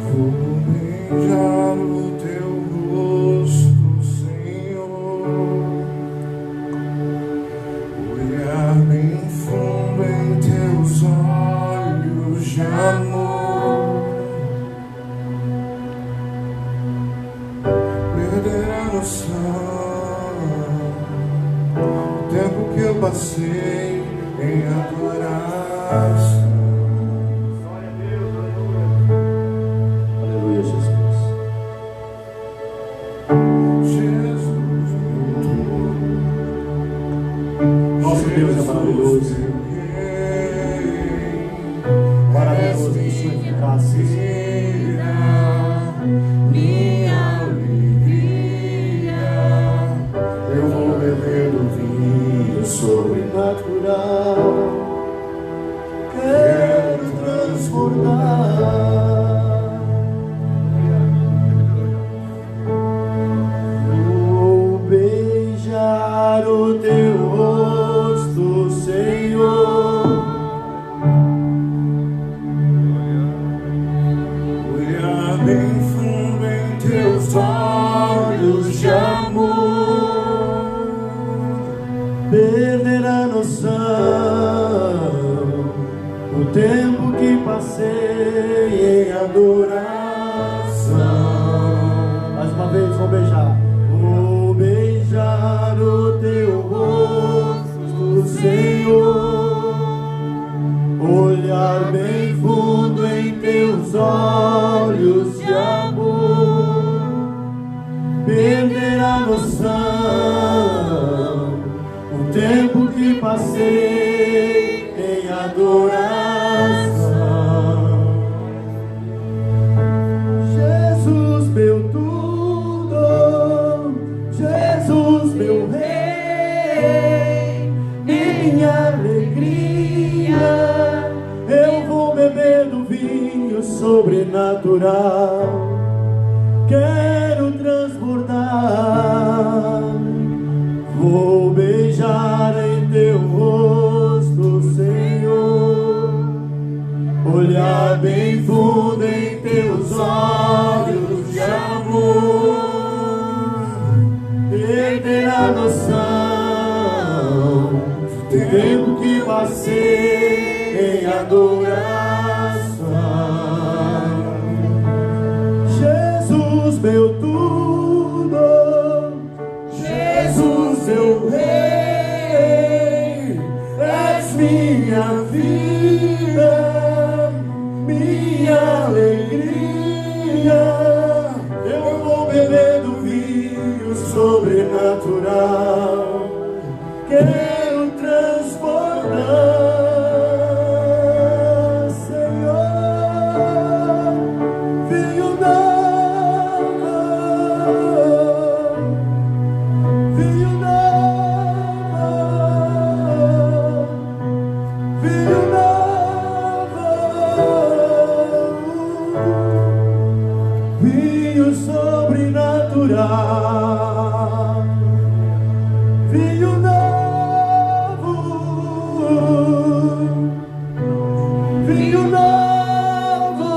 Vou beijar o teu rosto, Senhor, olhar bem fundo em teus olhos de amor, perder a noção do tempo que eu passei em adoração. Deus é maravilhoso, maravilhoso em sua eficácia. Minha alegria, eu vou beber do vinho sobrenatural, quero transbordar. Vou beijar o teu rosto, Senhor, olhar bem fundo em teus olhos de amor, perder a noção do tempo que passei em adoração. Mais uma vez, vou beijar. Vou beijar o teu rosto, Senhor, olhar bem fundo em teus olhos de amor, perder a noção, o tempo que passei em adoração. Jesus, meu tudo, Jesus, meu rei, minha alegria, eu vou beber do vinho sobrenatural, quero transbordar. Vou beijar em teu rosto, Senhor, olhar bem fundo em teus olhos de amor, perder a noção do tempo que passei em adoração. Jesus, meu tudo, Jesus, meu rei, és minha vida, minha alegria, eu vou beber do vinho sobrenatural, quero transbordar, Senhor, vinho novo, vinho novo, vinho novo, vinho sobrenatural, vinho novo, vinho novo,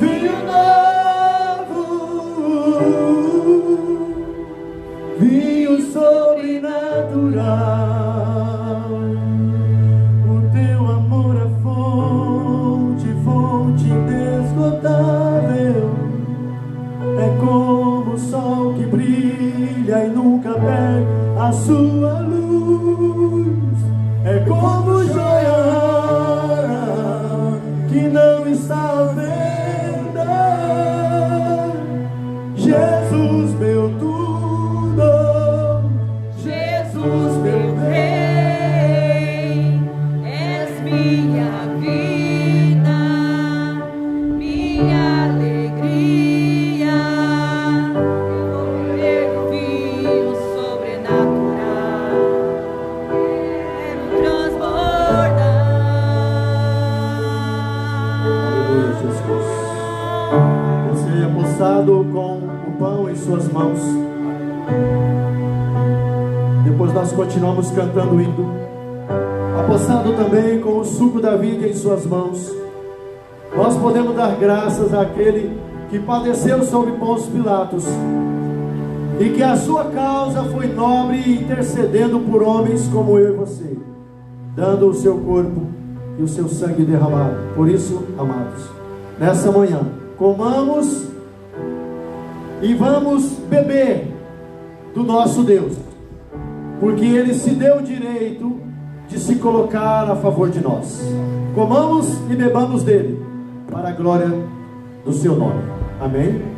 vinho novo, vinho sobrenatural. O teu amor é fonte, fonte inesgotável, minha vida, minha alegria. Vou beber do vinho sobrenatural, quero transbordar. Aleluia, Jesus. Você é apossado com o pão em suas mãos. Depois nós continuamos cantando o hino. Apossado também com o suco da vida em suas mãos. Nós podemos dar graças àquele que padeceu sobre Pôncio Pilatos e que a sua causa foi nobre, intercedendo por homens como eu e você, dando o seu corpo e o seu sangue derramado. Por isso, amados, nessa manhã, comamos e vamos beber do nosso Deus, porque Ele se deu o direito de se colocar a favor de nós. Comamos e bebamos dele, para a glória do seu nome. Amém?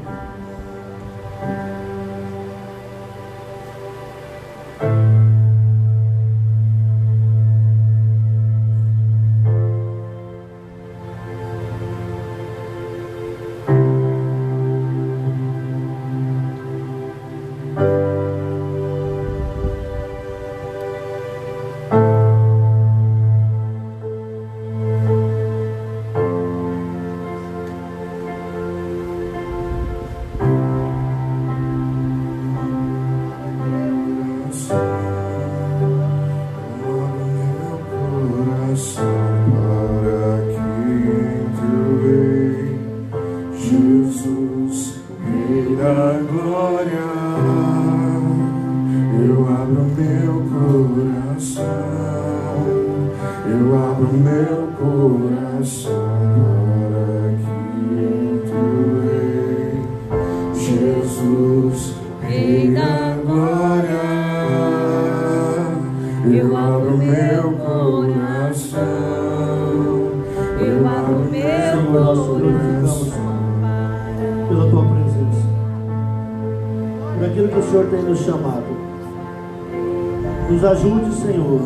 Nos ajude, Senhor,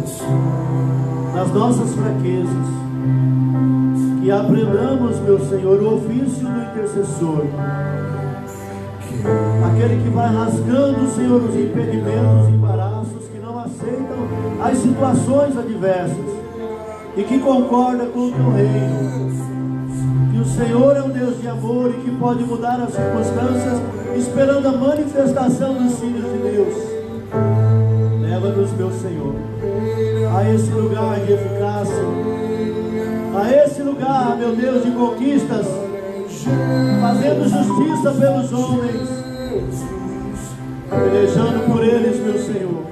nas nossas fraquezas, que aprendamos, meu Senhor, o ofício do intercessor, aquele que vai rasgando, Senhor, os impedimentos, embaraços, que não aceitam as situações adversas e que concorda com o teu reino, que o Senhor é um Deus de amor e que pode mudar as circunstâncias, esperando a manifestação dos filhos de Deus. Leva-nos, meu Senhor, a esse lugar de eficácia, a esse lugar, meu Deus, de conquistas, fazendo justiça pelos homens, pelejando por eles, meu Senhor,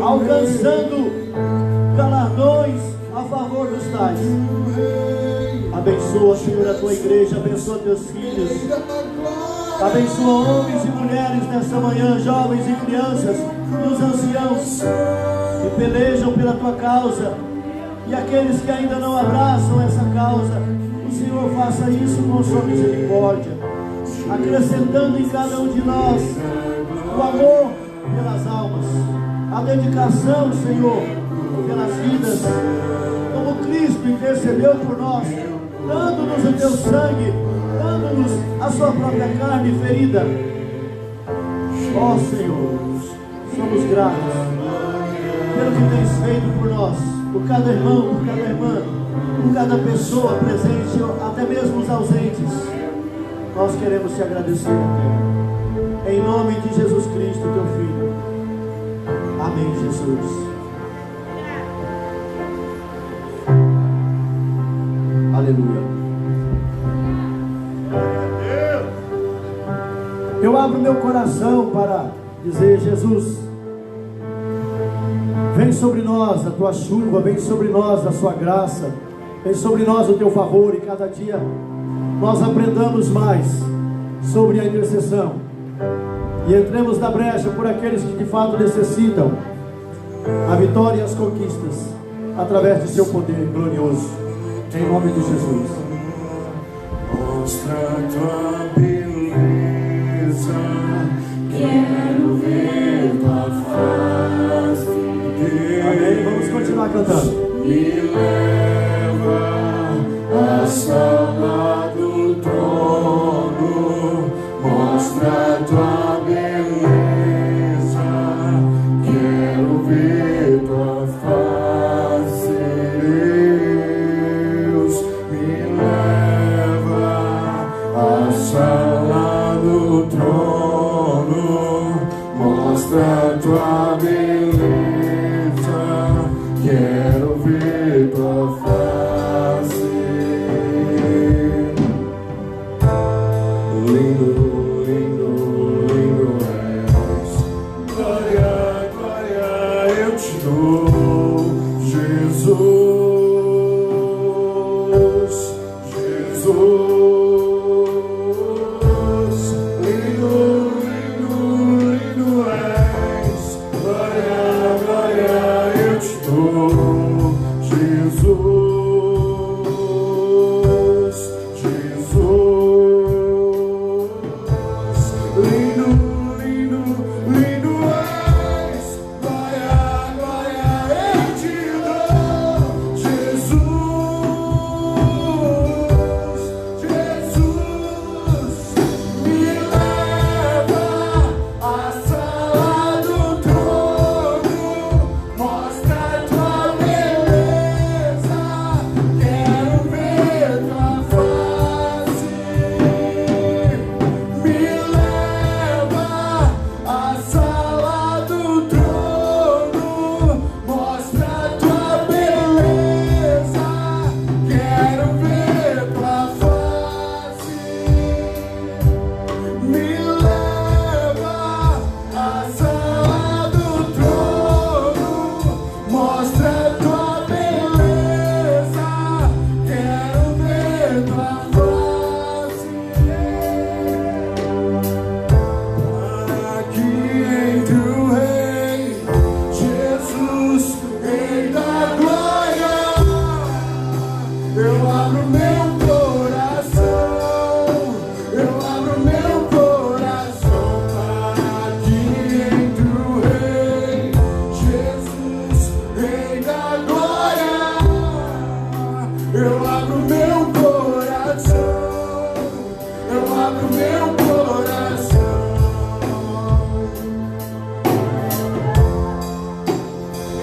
alcançando galardões a favor dos tais. Abençoa, Senhor, a tua igreja, abençoa teus filhos, abençoa homens e mulheres nessa manhã, jovens e crianças, e os anciãos que pelejam pela tua causa, e aqueles que ainda não abraçam essa causa. O Senhor faça isso com sua misericórdia, acrescentando em cada um de nós o amor pelas almas, a dedicação, Senhor, pelas vidas, como Cristo intercedeu por nós, dando-nos o teu sangue, dando-nos a sua própria carne ferida. Ó Senhor, somos gratos pelo que tens feito por nós, por cada irmão, por cada irmã, por cada pessoa presente, até mesmo os ausentes. Nós queremos te agradecer, em nome de Jesus Cristo, teu Filho. Amém, Jesus. Aleluia. Eu abro meu coração para dizer: Jesus, vem sobre nós a tua chuva, vem sobre nós a sua graça, vem sobre nós o teu favor, e cada dia nós aprendamos mais sobre a intercessão e entremos na brecha por aqueles que de fato necessitam a vitória e as conquistas através de seu poder glorioso, em nome de Jesus. Mostra tua beleza, quero ver tua face. Amém. Vamos continuar cantando. me leva à sala do trono, mostra tua beleza, quero ver tua face. Deus, me leva à sala do trono, mostra tua beleza, quero ver tua face. Lindo, lindo, lindo és. Glória, glória, eu te dou, Jesus, Jesus. Lindo, lindo, lindo és. Glória, glória, eu te dou, Jesus, Jesus. Lindo, lindo, lindo és. Glória, glória, eu te dou, Jesus, Jesus. Me leva à sala do trono, mostra tua beleza, quero ver tua face. Me leva à sala do trono, mostra tua beleza, quero ver tua face. Me leva à sala do trono, mostra tua beleza, quero ver tua face. Aqui entre o Rei Jesus, Rei da glória, eu abro meu coração, eu abro meu coração para aqui entre o Rei Jesus, Rei da glória. Eu abro meu coração, eu abro meu coração.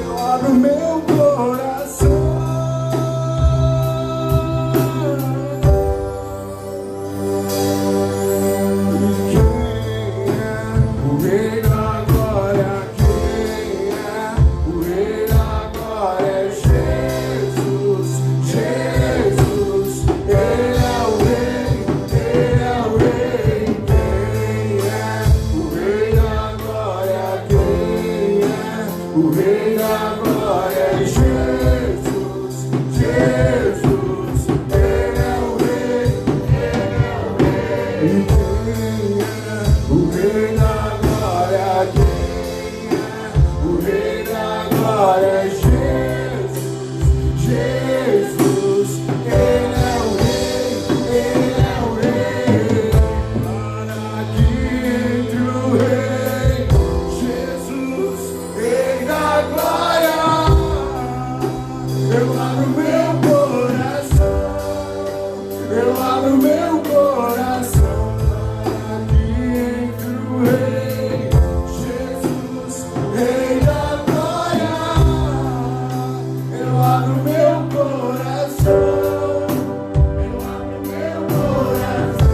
Eu abro meu coração. E quem é o Rei da glória? Quem é o Rei da glória? É Jesus, Jesus. Ele é o Rei, Ele é o Rei. Quem é o Rei da glória? Quem é o Rei da glória? É Jesus, Jesus. Ele é o Rei, Ele é o Rei. E quem é o Rei da glória? Quem é o Rei da glória? É Jesus, Jesus. Ele é o Rei, Ele é o Rei. Para aqui entre o Rei Jesus, Rei da glória, eu abro meu coração, eu abro meu coração. Para aqui entre o Rei Jesus, Rei da glória, eu abro meu coração, eu abro meu coração.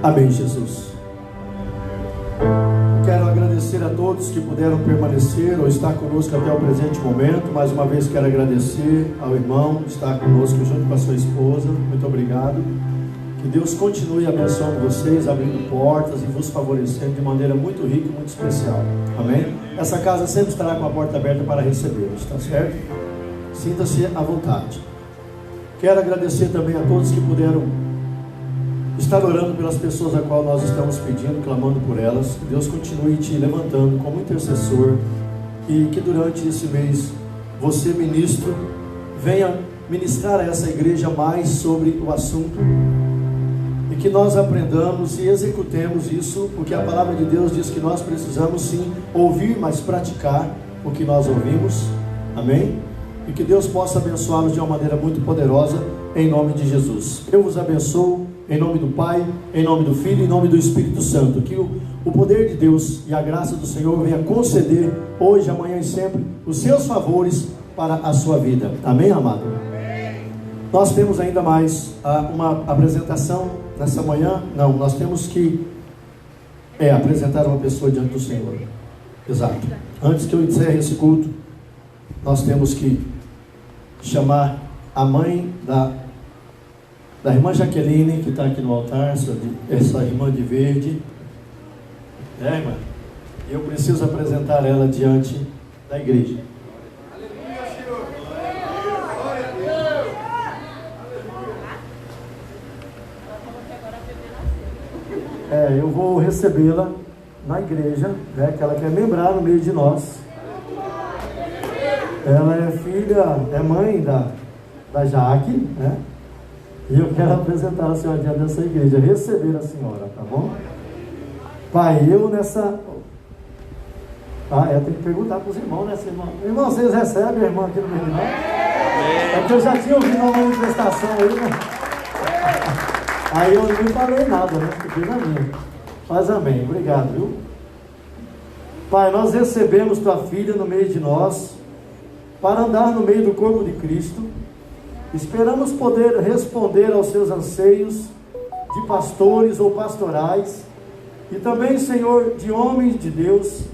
Amém, Jesus. Quero agradecer a todos que puderam permanecer ou estar conosco até o presente momento. Mais uma vez quero agradecer ao irmão que está conosco junto com a sua esposa. Muito obrigado. Que Deus continue abençoando vocês, abrindo portas e vos favorecendo de maneira muito rica e muito especial. Amém? Essa casa sempre estará com a porta aberta para recebê-los, tá certo? Sinta-se à vontade. Quero agradecer também a todos que puderam estar orando pelas pessoas a qual nós estamos pedindo, clamando por elas. Que Deus continue te levantando como intercessor e que durante esse mês você, ministro, venha ministrar a essa igreja mais sobre o assunto e que nós aprendamos e executemos isso, porque a palavra de Deus diz que nós precisamos sim ouvir, mas praticar o que nós ouvimos. Amém? E que Deus possa abençoá-los de uma maneira muito poderosa, em nome de Jesus. Eu vos abençoo, em nome do Pai, em nome do Filho, em nome do Espírito Santo. Que o poder de Deus e a graça do Senhor venha conceder hoje, amanhã e sempre os seus favores para a sua vida. Amém, amado? Amém. Nós temos ainda mais uma apresentação nessa manhã. Não, nós temos que apresentar uma pessoa diante do Senhor. Exato. Antes que eu encerre esse culto, nós temos que chamar a mãe da irmã Jaqueline, que está aqui no altar, essa irmã de verde. Irmã? Eu preciso apresentar ela diante da igreja. Eu vou recebê-la na igreja, que ela quer membrar no meio de nós. Ela é filha, é mãe da Jaque, né? E eu quero apresentar a senhora diante dessa igreja, receber a senhora, tá bom? Pai, eu nessa... eu tenho que perguntar para os irmãos, né? Irmão, vocês recebem a irmã aqui no meio de nós? É que eu já tinha ouvido uma manifestação aí, né? Aí eu nem falei nada, né? Fiquei na minha. Mas amém, obrigado, viu? Pai, nós recebemos tua filha no meio de nós, para andar no meio do corpo de Cristo. Esperamos poder responder aos seus anseios de pastores ou pastorais, e também, Senhor, de homens de Deus,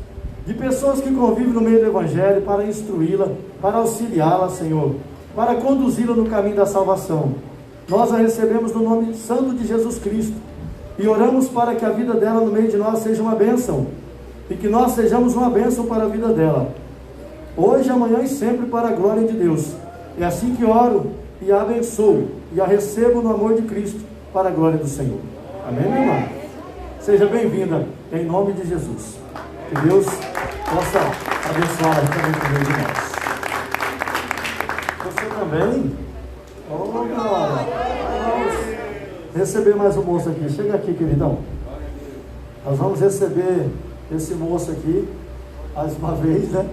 de pessoas que convivem no meio do Evangelho, para instruí-la, para auxiliá-la, Senhor, para conduzi-la no caminho da salvação. Nós a recebemos no nome santo de Jesus Cristo e oramos para que a vida dela no meio de nós seja uma bênção, e que nós sejamos uma bênção para a vida dela, hoje, amanhã e sempre, para a glória de Deus. É assim que oro e a abençoo e a recebo no amor de Cristo, para a glória do Senhor. Amém, minha irmã? Seja bem-vinda em nome de Jesus. Que Deus possa abençoá-la também por meio de nós. Você também? Vamos receber mais um moço aqui. Chega aqui, queridão. Nós vamos receber esse moço aqui mais uma vez, né?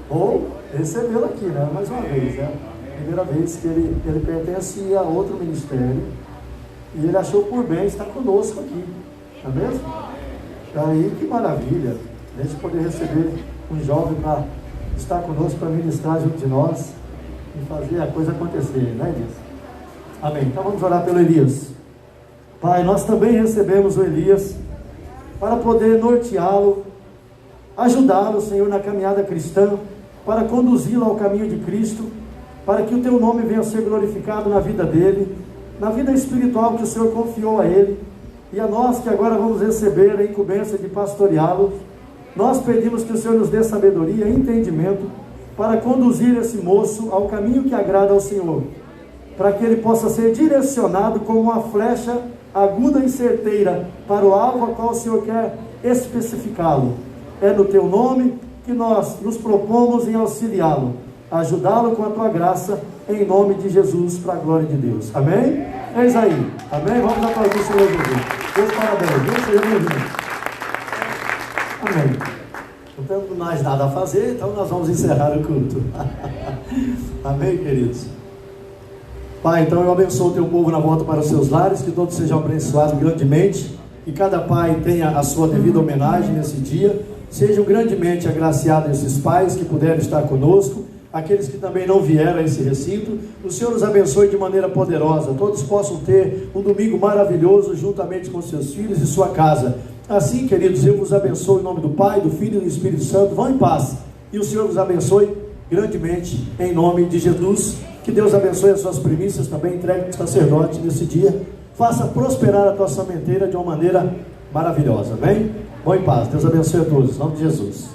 Ou recebê-lo aqui, né? Mais uma vez, né? Primeira vez que ele pertence a outro ministério e ele achou por bem estar conosco aqui, não é mesmo? Aí, que maravilha, a gente poder receber um jovem para estar conosco, para ministrar junto de nós e fazer a coisa acontecer, né, Elias? Amém. Então vamos orar pelo Elias. Pai, nós também recebemos o Elias para poder norteá-lo, ajudá-lo, Senhor, na caminhada cristã, para conduzi-lo ao caminho de Cristo, para que o teu nome venha a ser glorificado na vida dele, na vida espiritual que o Senhor confiou a ele, e a nós que agora vamos receber a incumbência de pastoreá-lo. Nós pedimos que o Senhor nos dê sabedoria e entendimento para conduzir esse moço ao caminho que agrada ao Senhor, para que ele possa ser direcionado como uma flecha aguda e certeira para o alvo a qual o Senhor quer especificá-lo. É no teu nome que nós nos propomos em auxiliá-lo, ajudá-lo com a tua graça, em nome de Jesus, para a glória de Deus. Amém? Eis aí. Amém? Vamos aplaudir o Senhor Jesus. Deus parabéns. Deus seja bem-vindo. Amém. Não temos mais nada a fazer, então nós vamos encerrar o culto. Amém, queridos? Pai, então eu abençoo o teu povo na volta para os seus lares, que todos sejam abençoados grandemente, que cada pai tenha a sua devida homenagem nesse dia. Sejam grandemente agraciados esses pais que puderam estar conosco, aqueles que também não vieram a esse recinto. O Senhor os abençoe de maneira poderosa, todos possam ter um domingo maravilhoso juntamente com seus filhos e sua casa. Assim, queridos, eu vos abençoo em nome do Pai, do Filho e do Espírito Santo. Vão em paz e o Senhor vos abençoe grandemente em nome de Jesus. Que Deus abençoe as suas primícias também, entregue para o sacerdote nesse dia. Faça prosperar a tua sementeira de uma maneira maravilhosa, amém? Vão em paz, Deus abençoe a todos, em nome de Jesus.